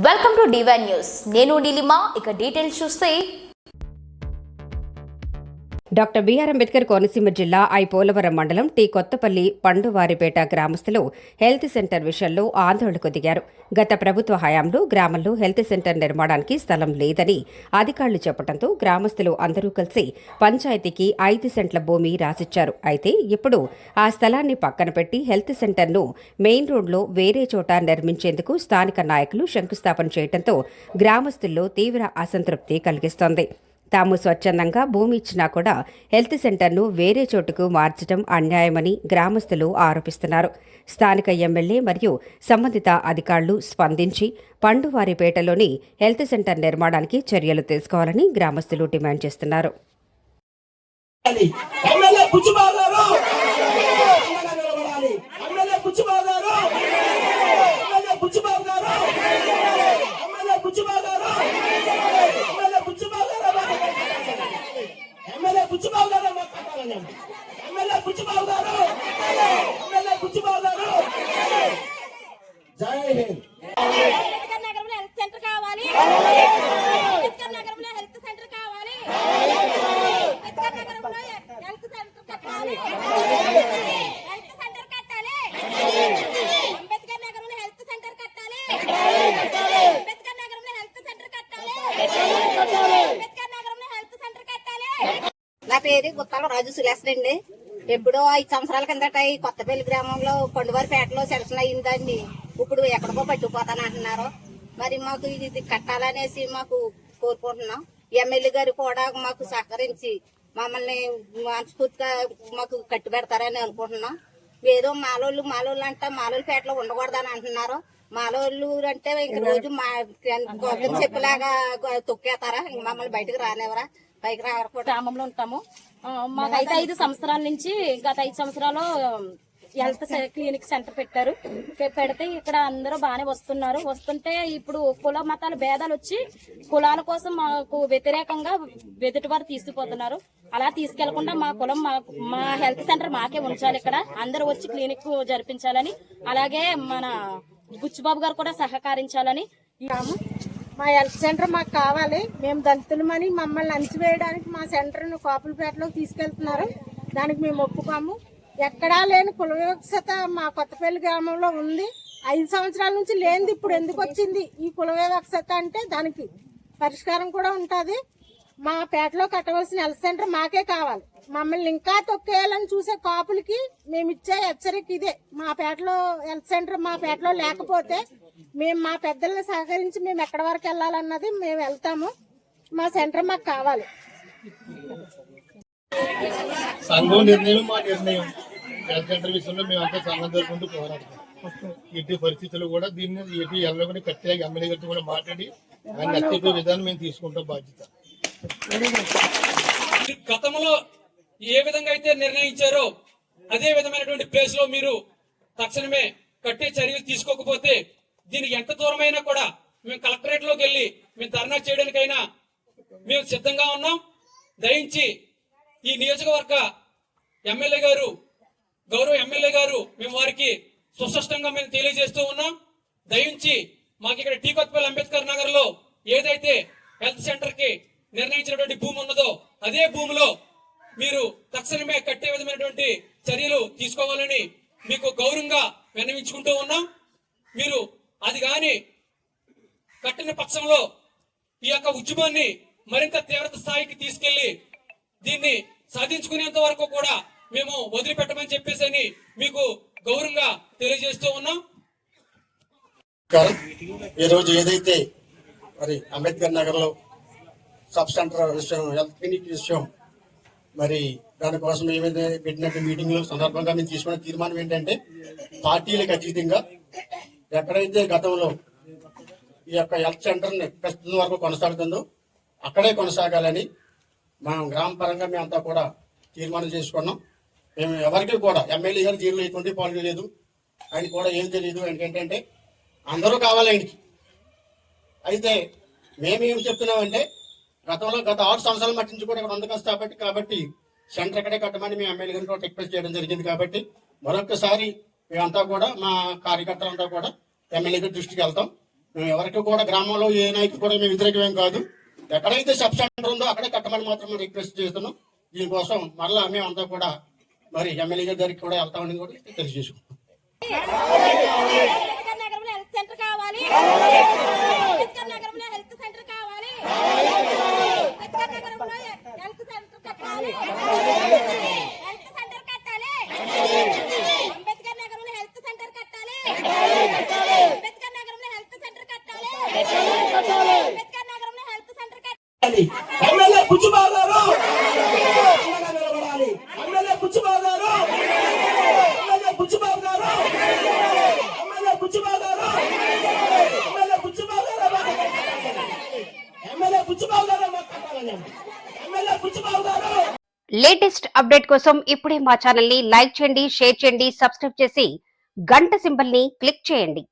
Welcome to divine news. నేను నీలిమా. ఇక details చూస్తే డాక్టర్ బిఆర్ అంబేద్కర్ కోనసీమ జిల్లా పోలవరం మండలం టీ కొత్తపల్లి పండువారిపేట గ్రామస్తులు హెల్త్ సెంటర్ విషయంలో ఆందోళనకు దిగారు. గత ప్రభుత్వ హయాంలో గ్రామంలో హెల్త్ సెంటర్ నిర్మాణానికి స్థలం లేదని అధికారులు చెప్పడంతో గ్రామస్తులు అందరూ కలిసి పంచాయతీకి 5 సెంట్ల భూమి రాసిచ్చారు. అయితే ఇప్పుడు ఆ స్థలాన్ని పక్కన పెట్టి హెల్త్ సెంటర్ను మెయిన్ రోడ్లో వేరే చోట నిర్మించేందుకు స్థానిక నాయకులు శంకుస్థాపన చేయడంతో గ్రామస్తుల్లో తీవ్ర అసంతృప్తి కలిగిస్తోంది. తాము స్వచ్ఛందంగా భూమి ఇచ్చినా కూడా హెల్త్ సెంటర్ను వేరే చోటుకు మార్చడం అన్యాయమని గ్రామస్తులు ఆరోపిస్తున్నారు. స్థానిక ఎమ్మెల్యే మరియు సంబంధిత అధికారులు స్పందించి పండువారిపేటలోని హెల్త్ సెంటర్ నిర్మాణానికి చర్యలు తీసుకోవాలని గ్రామస్తులు డిమాండ్ చేస్తున్నారు. జై హింద్. అంబేద్కర్ నగరంలో హెల్త్ సెంటర్ కావాలి. అంబేద్కర్ నగరంలో హెల్త్ సెంటర్ కావాలి. అంబేద్కర్ నగరంలో హెల్త్ సెంటర్ కట్టాలి. హెల్త్ సెంటర్ కట్టాలి. అంబేద్కర్ నగరంలో హెల్త్ సెంటర్ కట్టాలి. అంబేద్కర్ నగరంలో హెల్త్ సెంటర్ కట్టాలి. అంబేద్కర్ నగరంలో హెల్త్ సెంటర్ కట్టాలి. నా పేరు గుత్తాల రాజు సులేసన్ అండి. ఎప్పుడో 5 సంవత్సరాల కిందట ఈ కొత్తపల్లి గ్రామంలో పండువారిపేటలో సెలక్షన్ అయ్యిందండి. ఇప్పుడు ఎక్కడికో పట్టుకుపోతానంటున్నారు. మరి మాకు ఇది కట్టాలనేసి మాకు కోరుకుంటున్నాం. ఎమ్మెల్యే గారు కూడా మాకు సహకరించి మమ్మల్ని మనస్ఫూర్తిగా మాకు కట్టి పెడతారని అనుకుంటున్నాం. ఏదో మాలోళ్ళు అంట మాలోళ్ళపేటలో ఉండకూడదని అంటున్నారు. మాలోళ్ళు అంటే ఇంక రోజు మా చెప్పలాగా తొక్కేస్తారా? ఇంక మమ్మల్ని బయటకు రానివరా? పైకి రావడం గ్రామంలో ఉంటాము. మాకైతే 5 సంవత్సరాల నుంచి గత 5 సంవత్సరాలు హెల్త్ క్లినిక్ సెంటర్ పెట్టారు. పెడితే ఇక్కడ అందరూ బాగానే వస్తుంటే ఇప్పుడు కుల మతాల భేదాలు వచ్చి కులాల కోసం మాకు వ్యతిరేకంగా వెదుటివారు తీసుకుపోతున్నారు. అలా తీసుకెళ్లకుండా మా కులం మా హెల్త్ సెంటర్ మాకే ఉంచాలి. ఇక్కడ అందరూ వచ్చి క్లినిక్ జరిపించాలని, అలాగే మన బుచ్చిబాబు గారు కూడా సహకరించాలని. మా హెల్త్ సెంటర్ మాకు కావాలి. మేము దళితులమని మమ్మల్ని అణచివేయడానికి మా సెంటర్ను కోపులపేటలోకి తీసుకెళ్తున్నారు. దానికి మేము ఒప్పుకోము. ఎక్కడా లేని కుల వివక్షత మా కొత్తపల్లి గ్రామంలో ఉంది. 5 సంవత్సరాల నుంచి లేనిది ఇప్పుడు ఎందుకు వచ్చింది ఈ కుల వివక్షత అంటే దానికి పరిష్కారం కూడా ఉంటుంది. మా పేటలో కట్టవలసిన హెల్త్ సెంటర్ మాకే కావాలి. మమ్మల్ని ఇంకా తొక్కేయాలని చూసే కాపులకి మేము ఇచ్చే హెచ్చరిక ఇదే. మా పేటలో హెల్త్ సెంటర్ మా పేటలో లేకపోతే మేము మా పెద్దల్ని సహకరించి మేము ఎక్కడి వరకు వెళ్ళాలన్నది మేము వెళ్తాము. మా సెంటర్ మాకు కావాలి. సంఘం నిర్ణయం మా నిర్ణయం. హెల్త్ సెంటర్ విషయంలో మేము అంతా సంఘం జరుపుకుంటూ పోరాడతాం. ఎట్టి పరిస్థితులు కూడా దీన్ని ఎటు ఎల్లకొని కట్టే ఎమ్మెల్యే గారితో కూడా మాట్లాడి ఆయన నచ్చే విధానం మేము తీసుకుంటాం బాధ్యత. గతంలో ఏ విధంగా అయితే నిర్ణయించారో అదే విధమైనటువంటి ప్లేస్ లో మీరు తక్షణమే కట్టే చర్యలు తీసుకోకపోతే దీనికి ఎంత దూరమైనా కూడా మేము కలెక్టరేట్ లోకి వెళ్ళి మేము ధర్నా చేయడానికైనా మేము సిద్ధంగా ఉన్నాం. దయించి ఈ నియోజకవర్గ ఎమ్మెల్యే గారు, గౌరవ ఎమ్మెల్యే గారు, మేము వారికి సుస్పష్టంగా మేము తెలియజేస్తూ ఉన్నాం. దయించి మాకు ఇక్కడ టీ కొత్తపల్లి అంబేద్కర్ నగర్ లో ఏదైతే హెల్త్ సెంటర్ కి నిర్ణయించినటువంటి భూమి ఉన్నదో అదే భూమిలో మీరు తక్షణమే కట్టే విధమైనటువంటి చర్యలు తీసుకోవాలని మీకు గౌరవంగా విన్నవించుకుంటూ ఉన్నాం. మీరు అది గాని కట్టిన పక్షంలో ఈ యొక్క ఉద్యమాన్ని మరింత తీవ్రత స్థాయికి తీసుకెళ్లి దీన్ని సాధించుకునేంత వరకు కూడా మేము వదిలిపెట్టమని చెప్పేసి మీకు గౌరవంగా తెలియజేస్తూ ఉన్నాం. ఈ రోజు ఏదైతే మరి అంబేద్కర్ నగర్ లో సబ్ సెంటర్ విషయం, హెల్త్ క్లినిక్ విషయం, మరి దానికోసం ఏమైతే పెట్టినట్టు మీటింగ్ లో సందర్భంగా మేము తీసుకున్న తీర్మానం ఏంటంటే పార్టీలకు అతీతంగా ఎక్కడైతే గతంలో ఈ యొక్క హెల్త్ సెంటర్ ప్రస్తుతం వరకు కొనసాగుతుందో అక్కడే కొనసాగాలని మనం గ్రామ పరంగా మేమంతా కూడా తీర్మానం చేసుకున్నాం. మేము ఎవరికి కూడా ఎమ్మెల్యే గారు దీనిలో ఎటువంటి పాలు లేదు, ఆయన కూడా ఏం తెలియదు. ఆయనకి ఏంటంటే అందరూ కావాలి ఆయనకి. అయితే మేమేం చెప్తున్నామంటే గత 6 సంవత్సరాల మట్టి నుంచి కూడా ఇక్కడ ఉంది కాబట్టి సెంటర్ ఎక్కడే కట్టమని మేము ఎమ్మెల్యే గారిని కూడా రిక్వెస్ట్ చేయడం జరిగింది. కాబట్టి మరొకసారి మేమంతా కూడా మా కార్యకర్తలంతా కూడా ఎమ్మెల్యే గారి దృష్టికి వెళ్తాం. మేము ఎవరికి కూడా గ్రామంలో ఏ నాయకుడు కూడా మేము వ్యతిరేకమేం కాదు. ఎక్కడైతే సబ్ సెంటర్ ఉందో అక్కడే కట్టమని మాత్రం రిక్వెస్ట్ చేస్తున్నాం. దీనికోసం మరలా మేమంతా కూడా మరి ఎమ్మెల్యే గారికి కూడా వెళ్తామని కూడా తెలియజేసుకుంటాం. అంబేద్కర్ నగరంలో హెల్త్ సెంటర్ కావాలి. అంబేద్కర్ నగరంలో హెల్త్ సెంటర్ కావాలి. అంబేద్కర్ నగరంలో హెల్త్ సెంటర్ కట్టాలి. హెల్త్ సెంటర్ కట్టాలి. అంబేద్కర్ నగరంలో హెల్త్ సెంటర్ కట్టాలి. అంబేద్కర్ నగరంలో హెల్త్ సెంటర్ కట్టాలి. అంబేద్కర్ నగరంలో హెల్త్ సెంటర్ కట్టాలి. ఎమ్మెల్యే బుచ్చిబాబు గారు అండగా నిలబడాలి. ఎమ్మెల్యే బుచ్చిబాబు గారు, ఎమ్మెల్యే బుచ్చిబాబు గారు, ఎమ్మెల్యే బుచ్చిబాబు గారు, ఎమ్మెల్యే బుచ్చిబాబు గారు, ఎమ్మెల్యే బుచ్చిబాబు గారు మాట్లాడాలని ఎమ్మెల్యే బుచ్చిబాబు గారు. లేటెస్ట్ అప్డేట్ కోసం ఇప్పుడే మా ఛానల్ ని లైక్ చేయండి, షేర్ చేయండి, సబ్స్క్రైబ్ చేసి గంట సింబల్ ని క్లిక్ చేయండి.